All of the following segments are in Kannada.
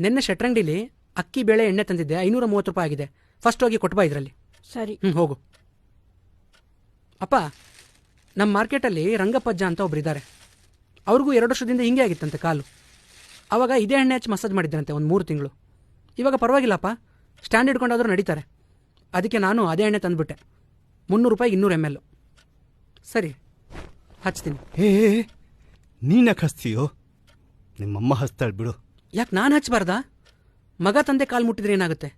ನಿನ್ನೆ ಶೆಟ್ರಂಗಡಿಲಿ ಅಕ್ಕಿ ಬೇಳೆ ಎಣ್ಣೆ ತಂದಿದ್ದೆ, 530 ರೂಪಾಯಿ ಆಗಿದೆ. ಫಸ್ಟ್ ಹೋಗಿ ಕೊಟ್ಬಾ ಇದರಲ್ಲಿ. ಸರಿ. ಹೋಗು. ಅಪ್ಪ, ನಮ್ಮ ಮಾರ್ಕೆಟಲ್ಲಿ ರಂಗಪ್ಪಜ್ಜ ಅಂತ ಒಬ್ರು ಇದ್ದಾರೆ. ಅವ್ರಿಗೂ 2 ವರ್ಷದಿಂದ ಹಿಂಗೆ ಆಗಿತ್ತಂತೆ ಕಾಲು. ಆವಾಗ ಇದೇ ಎಣ್ಣೆ ಹಚ್ಚಿ ಮಸಾಜ್ ಮಾಡಿದ್ರಂತೆ ಒಂದು 3 ತಿಂಗಳು. ಇವಾಗ ಪರವಾಗಿಲ್ಲಪ್ಪ, ಸ್ಟ್ಯಾಂಡ್ ಹಿಡ್ಕೊಂಡಾದ್ರೂ ನಡೀತಾರೆ. ಅದಕ್ಕೆ ನಾನು ಅದೇ ಎಣ್ಣೆ ತಂದುಬಿಟ್ಟೆ. 300 ರೂಪಾಯಿಗೆ 200 ml. ಸರಿ, ಹಚ್ತೀನಿ. ನೀನ್ಯಾಕೆ ಹಚ್ತೀಯೋ? ನಿಮ್ಮಮ್ಮ ಹಚ್ತಾಳೆ ಬಿಡು. ಯಾಕೆ ನಾನು ಹಚ್ಚಬಾರ್ದಾ? ಮಗ ತಂದೆ ಕಾಲು ಮುಟ್ಟಿದ್ರೆ ಏನಾಗುತ್ತೆ?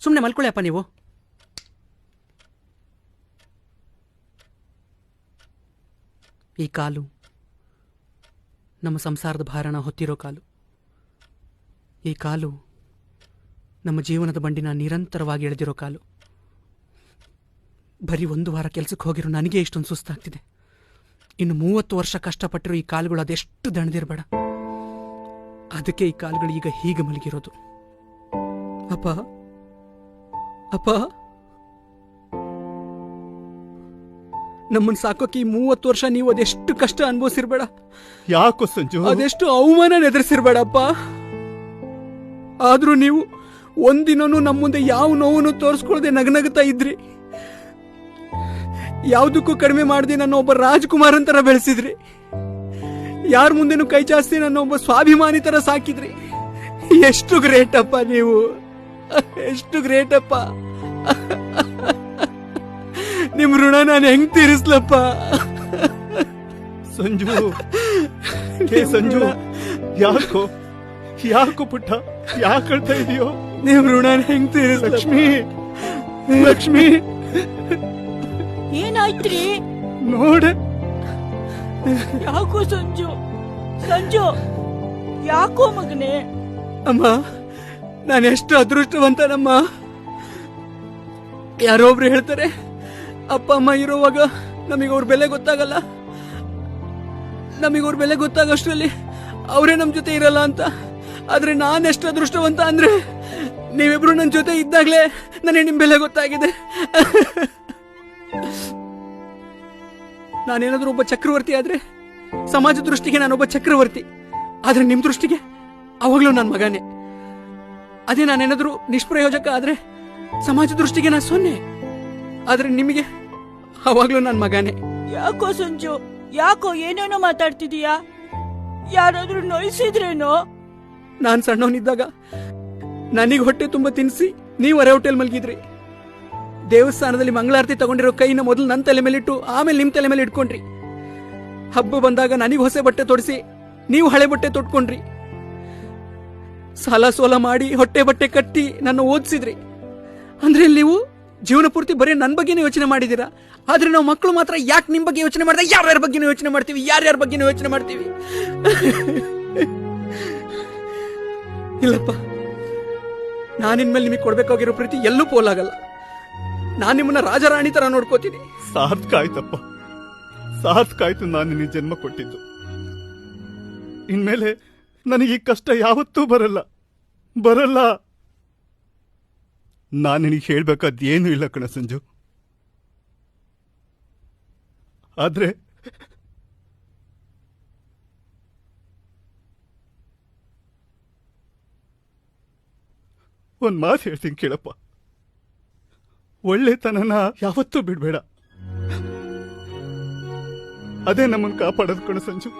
ಸುಮ್ಮನೆ ಮಲ್ಕೊಳ್ಳಿಯಪ್ಪ ನೀವು. ಈ ಕಾಲು ನಮ್ಮ ಸಂಸಾರದ ಭಾರನ ಹೊತ್ತಿರೋ ಕಾಲು. ಈ ಕಾಲು ನಮ್ಮ ಜೀವನದ ಬಂಡಿನ ನಿರಂತರವಾಗಿ ಎಳೆದಿರೋ ಕಾಲು. ಬರೀ 1 ವಾರ ಕೆಲಸಕ್ಕೆ ಹೋಗಿರೋ ನನಗೆ ಇಷ್ಟೊಂದು ಸುಸ್ತಾಗ್ತಿದೆ. ಇನ್ನು 30 ವರ್ಷ ಕಷ್ಟಪಟ್ಟಿರೋ ಈ ಕಾಲುಗಳು ಅದೆಷ್ಟು ದಣದಿರಬೇಡ. ಅದಕ್ಕೆ ಈ ಕಾಲುಗಳು ಈಗ ಹೀಗೆ ಮಲಗಿರೋದು. ಅಪ್ಪ ಅಪ್ಪ, ನಮ್ಮನ್ನು ಸಾಕೋಕೆ ಈ 30 ವರ್ಷ ನೀವು ಅದೆಷ್ಟು ಕಷ್ಟ ಅನುಭವಿಸಿರ್ಬೇಡ. ಯಾಕೋ ಸಂಜು? ಅದೆಷ್ಟು ಅವಮಾನ ಎದುರಿಸಿರ್ಬೇಡಪ್ಪ. ಆದ್ರೂ ನೀವು ಒಂದಿನೂ ನಮ್ಮ ಮುಂದೆ ಯಾವ ನೋವನ್ನು ತೋರಿಸ್ಕೊಳ್ಳದೆ ನಗನಗುತ್ತಾ ಇದ್ರಿ. ಯಾವುದಕ್ಕೂ ಕಡಿಮೆ ಮಾಡದೆ ನನ್ನ ಒಬ್ಬ ರಾಜ್ಕುಮಾರ್ ಅಂತರ ಬೆಳೆಸಿದ್ರಿ. ಯಾರ ಮುಂದೆನೂ ಕೈ ಚಾಸ್ತಿ ನನ್ನ ಒಬ್ಬ ಸ್ವಾಭಿಮಾನಿ ತರ ಸಾಕಿದ್ರಿ. ಎಷ್ಟು ಗ್ರೇಟ್ ಅಪ್ಪ ನೀವು, ಎಷ್ಟು ಗ್ರೇಟ್ ಅಪ್ಪ. ನಿಮ್ ಋಣ ನಾನು ಹೆಂಗ್ ತೀರಿಸ್ಲಪ್ಪ? ಸಂಜು, ಸಂಜು, ಯಾಕೋ ಯಾಕೋ ಪುಟ್ಟ, ಯಾಕೆ ಹೇಳ್ತಾ ಇದೆಯೋ? ನಿಮ್ ಋಣ ಹೆಂಗ್ ತೀರಿಸ್? ಲಕ್ಷ್ಮಿ, ಲಕ್ಷ್ಮಿ, ಏನಾಯ್ತ್ರಿ? ನೋಡೆ. ಯಾಕೋ ಸಂಜು, ಸಂಜು, ಯಾಕೋ ಮಗನೇ? ಅಮ್ಮ, ನಾನು ಎಷ್ಟು ಅದೃಷ್ಟವಂತನಮ್ಮ. ಯಾರೋ ಒಬ್ರು ಹೇಳ್ತಾರೆ, ಅಪ್ಪ ಅಮ್ಮ ಇರೋವಾಗ ನಮಗೆ ಅವ್ರ ಬೆಲೆ ಗೊತ್ತಾಗಲ್ಲ, ನಮಗೆ ಅವ್ರ ಬೆಲೆ ಗೊತ್ತಾಗೋಷ್ಟರಲ್ಲಿ ಅವರೇ ನಮ್ಮ ಜೊತೆ ಇರಲ್ಲ ಅಂತ. ಆದ್ರೆ ನಾನೆಷ್ಟು ಅದೃಷ್ಟವಂತ ಅಂದ್ರೆ, ನೀವಿಬ್ರು ನನ್ನ ಜೊತೆ ಇದ್ದಾಗಲೇ ನನಗೆ ನಿಮ್ಮ ಬೆಲೆ ಗೊತ್ತಾಗಿದೆ. ನಾನೇನಾದ್ರೂ ಒಬ್ಬ ಚಕ್ರವರ್ತಿ ಆದ್ರೆ ಸಮಾಜ ದೃಷ್ಟಿಗೆ ನಾನೊಬ್ಬ ಚಕ್ರವರ್ತಿ, ಆದ್ರೆ ನಿಮ್ ದೃಷ್ಟಿಗೆ ಅವಾಗ್ಲೂ ನನ್ನ ಮಗನೇ. ಅದೇ ನಾನೇನಾದ್ರೂ ನಿಷ್ಪ್ರಯೋಜಕ ಆದ್ರೆ ಸಮಾಜ ದೃಷ್ಟಿಗೆ ನಾ 0, ಆದ್ರೆ ನಿಮಗೆ ಅವಾಗ್ಲೂ ನನ್ನ ಮಗನೇ. ಯಾಕೋ ಸಂಜು, ಯಾಕೋ ಏನೇನೋ ಮಾತಾಡ್ತಿದೀಯಾ? ಯಾರಾದ್ರೂ ನೋಯಿಸಿದ್ರೇನೋ? ನಾನ್ ಸಣ್ಣವನಿದ್ದಾಗ ನನಗೆ ಹೊಟ್ಟೆ ತುಂಬ ತಿನ್ನಿಸಿ ನೀವು ಅರೆ ಹೋಟೆಲ್ ಮಲ್ಗಿದ್ರಿ. ದೇವಸ್ಥಾನದಲ್ಲಿ ಮಂಗಳಾರತಿ ತಗೊಂಡಿರೋ ಕೈನ ಮೊದಲು ನನ್ನ ತಲೆ ಮೇಲೆ ಇಟ್ಟು ಆಮೇಲೆ ನಿಮ್ ತಲೆ ಮೇಲೆ ಇಟ್ಕೊಂಡ್ರಿ. ಹಬ್ಬ ಬಂದಾಗ ನನಗೆ ಹೊಸ ಬಟ್ಟೆ ತೊಡಿಸಿ ನೀವು ಹಳೆ ಬಟ್ಟೆ ತೊಟ್ಕೊಂಡ್ರಿ. ಸಾಲ ಸೋಲ ಮಾಡಿ ಹೊಟ್ಟೆ ಬಟ್ಟೆ ಕಟ್ಟಿ ನನ್ನ ಓದಿಸಿದ್ರಿ. ಅಂದ್ರೆ ನೀವು ಜೀವನ ಪೂರ್ತಿ ಬರೀ ನನ್ನ ಬಗ್ಗೆನೇ ಯೋಚನೆ ಮಾಡಿದೀರಾ. ಆದ್ರೆ ನಾವು ಮಕ್ಕಳು ಮಾತ್ರ ಯಾಕೆ ನಿಮ್ ಬಗ್ಗೆ ಯೋಚನೆ ಮಾಡಿದ್ರೆ ಯಾರ್ಯಾರ ಬಗ್ಗೆನೂ ಯೋಚನೆ ಮಾಡ್ತೀವಿ, ಯಾರ್ಯಾರ ಬಗ್ಗೆನೂ ಯೋಚನೆ ಮಾಡ್ತೀವಿ. ಇಲ್ಲಪ್ಪ, ನಾನಿನ್ಮೇಲೆ ನಿಮಗೆ ಕೊಡ್ಬೇಕಾಗಿರೋ ಪ್ರೀತಿ ಎಲ್ಲೂ ಪೋಲಾಗಲ್ಲ. ನಾನು ನಿಮ್ಮನ್ನ ರಾಜರಾಣಿ ತರ ನೋಡ್ಕೋತೀನಿ. ಸಾರ್ಥಕ ಆಯ್ತಪ್ಪ, ಸಾರ್ಥಕ ಆಯ್ತು ನಾನು ನಿನಗೆ ಜನ್ಮ ಕೊಟ್ಟಿದ್ದು. ಇನ್ಮೇಲೆ ನನಗೆ ಈ ಕಷ್ಟ ಯಾವತ್ತೂ ಬರಲ್ಲ, ಬರಲ್ಲ. ನಾನು ನಿನಗೆ ಹೇಳ್ಬೇಕಾದ ಏನೂ ಇಲ್ಲ ಕಣ ಸಂಜು. ಆದ್ರೆ ಒಂದ್ ಮಾತು ಹೇಳ್ತೀನಿ ಕೇಳಪ್ಪ, ಒಳ್ಳೆತನನ ಯಾವತ್ತೂ ಬಿಡ್ಬೇಡ. ಅದೇ ನಮ್ಮನ್ನು ಕಾಪಾಡೋದು ಕಣ ಸಂಜು,